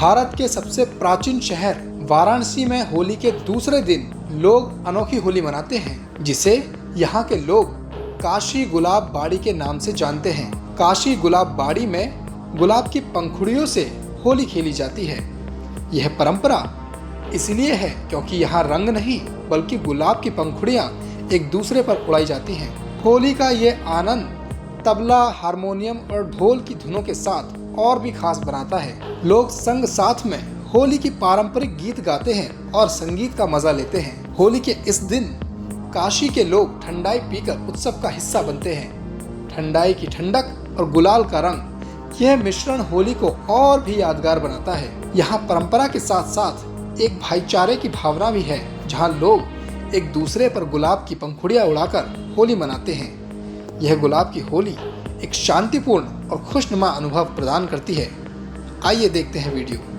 भारत के सबसे प्राचीन शहर वाराणसी में होली के दूसरे दिन लोग अनोखी होली मनाते हैं, जिसे यहाँ के लोग काशी गुलाब बाड़ी के नाम से जानते हैं। काशी गुलाब बाड़ी में गुलाब की पंखुड़ियों से होली खेली जाती है। यह परंपरा इसलिए है क्योंकि यहाँ रंग नहीं बल्कि गुलाब की पंखुड़ियाँ एक दूसरे पर उड़ाई जाती हैं। होली का ये आनंद तबला, हारमोनियम और ढोल की धुनों के साथ और भी खास बनाता है। लोग संग साथ में होली की पारंपरिक गीत गाते हैं और संगीत का मजा लेते हैं। होली के इस दिन काशी के लोग ठंडाई पीकर उत्सव का हिस्सा बनते हैं। ठंडाई की ठंडक और गुलाल का रंग, यह मिश्रण होली को और भी यादगार बनाता है। यहाँ परंपरा के साथ साथ एक भाईचारे की भावना भी है, जहाँ लोग एक दूसरे पर गुलाब की पंखुड़ियाँ उड़ाकर होली मनाते हैं। यह गुलाब की होली एक शांतिपूर्ण और खुशनुमा अनुभव प्रदान करती है। आइए देखते हैं वीडियो।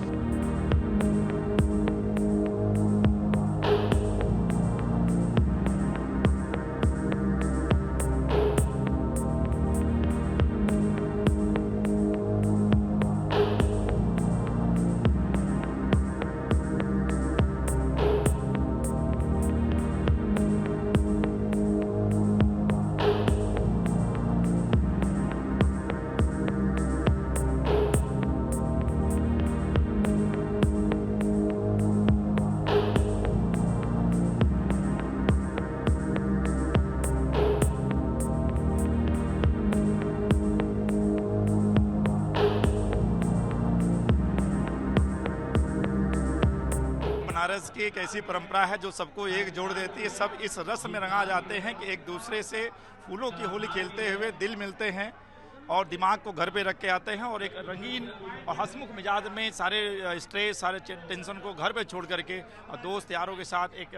बनारस की एक ऐसी परंपरा है जो सबको एक जोड़ देती है। सब इस रस में रंगा जाते हैं कि एक दूसरे से फूलों की होली खेलते हुए दिल मिलते हैं और दिमाग को घर पे रख के आते हैं और एक रंगीन और हंसमुख मिजाज में सारे स्ट्रेस, सारे टेंशन को घर पे छोड़ करके और दोस्त यारों के साथ एक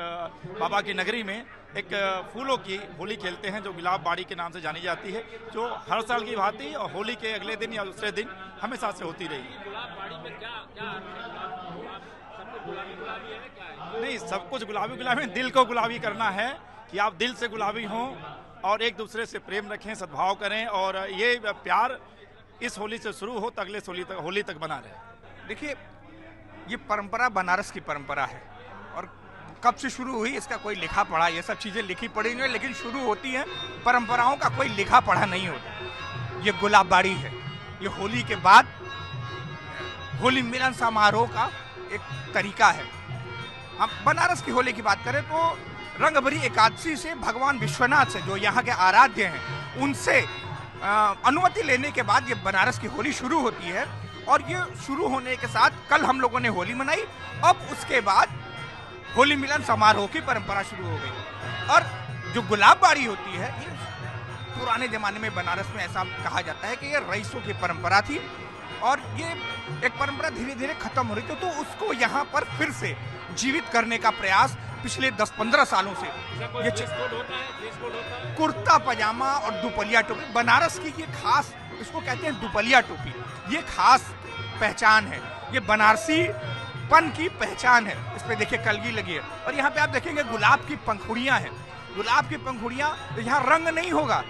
बाबा की नगरी में एक फूलों की होली खेलते हैं जो गुलाब बाड़ी के नाम से जानी जाती है, जो हर साल की भांति और होली के अगले दिन या दूसरे दिन हमेशा से होती रही है। नहीं, सब कुछ गुलाबी गुलाबी, दिल को गुलाबी करना है कि आप दिल से गुलाबी हों और एक दूसरे से प्रेम रखें, सद्भाव करें और ये प्यार इस होली से शुरू हो तो अगले होली तक बना रहे। देखिए, ये परंपरा बनारस की परंपरा है और कब से शुरू हुई इसका कोई लिखा पढ़ा, ये सब चीज़ें लिखी पढ़ी नहीं है, लेकिन शुरू होती हैं परंपराओं का कोई लिखा पढ़ा नहीं होता। ये गुलाब बाड़ी है, ये होली के बाद होली मिलन समारोह का एक तरीका है। हम बनारस की होली की बात करें तो रंगभरी एकादशी से भगवान विश्वनाथ से, जो यहाँ के आराध्य हैं, उनसे अनुमति लेने के बाद ये बनारस की होली शुरू होती है। और ये शुरू होने के साथ कल हम लोगों ने होली मनाई, अब उसके बाद होली मिलन समारोह की परंपरा शुरू हो गई। और जो गुलाब बाड़ी होती है, ये पुराने जमाने में बनारस में ऐसा कहा जाता है कि ये रईसों की परंपरा थी और ये एक परंपरा धीरे धीरे खत्म हो रही थी, तो उसको यहाँ पर फिर से जीवित करने का प्रयास पिछले 10-15 सालों से ये कुर्ता पजामा और दुपलिया टोपी, बनारस की ये खास, इसको कहते हैं दुपलिया टोपी, ये खास पहचान है, ये बनारसी पन की पहचान है। इस पे देखिए कलगी लगी है और यहाँ पे आप देखेंगे गुलाब की पंखुड़ियाँ हैं। गुलाब की पंखुड़ियाँ, यहाँ रंग नहीं होगा,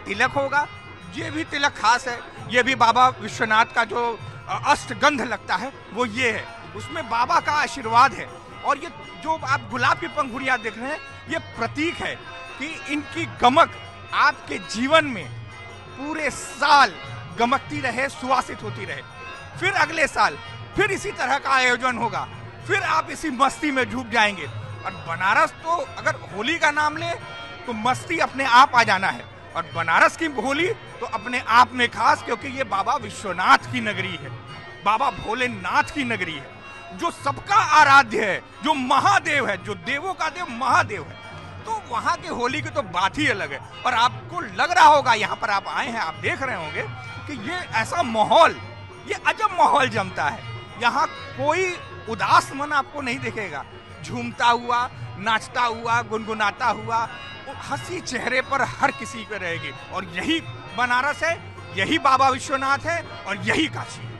तिलक होगा। ये भी तिलक खास है, ये भी बाबा विश्वनाथ का जो अष्टगंध लगता है वो ये है, उसमें बाबा का आशीर्वाद है। और ये जो आप गुलाब की पंखुड़ियाँ देख रहे हैं, ये प्रतीक है कि इनकी गमक आपके जीवन में पूरे साल गमकती रहे, सुवासित होती रहे। फिर अगले साल फिर इसी तरह का आयोजन होगा, फिर आप इसी मस्ती में डूब जाएंगे। और बनारस तो अगर होली का नाम ले तो मस्ती अपने आप आ जाना है, और बनारस की होली तो अपने आप में खास, क्योंकि ये बाबा विश्वनाथ की नगरी है, बाबा भोलेनाथ की नगरी है, जो सबका आराध्य है, जो महादेव है, जो देवों का देव महादेव है। तो वहाँ की होली की तो बात ही अलग है। और आपको लग रहा होगा, यहाँ पर आप आए हैं, आप देख रहे होंगे कि ये ऐसा माहौल, ये अजब माहौल जमता है। यहाँ कोई उदास मन आपको नहीं दिखेगा, झूमता हुआ, नाचता हुआ, गुनगुनाता हुआ, हंसी चेहरे पर हर किसी पे रहेगी। और यही बनारस है, यही बाबा विश्वनाथ है और यही काशी है।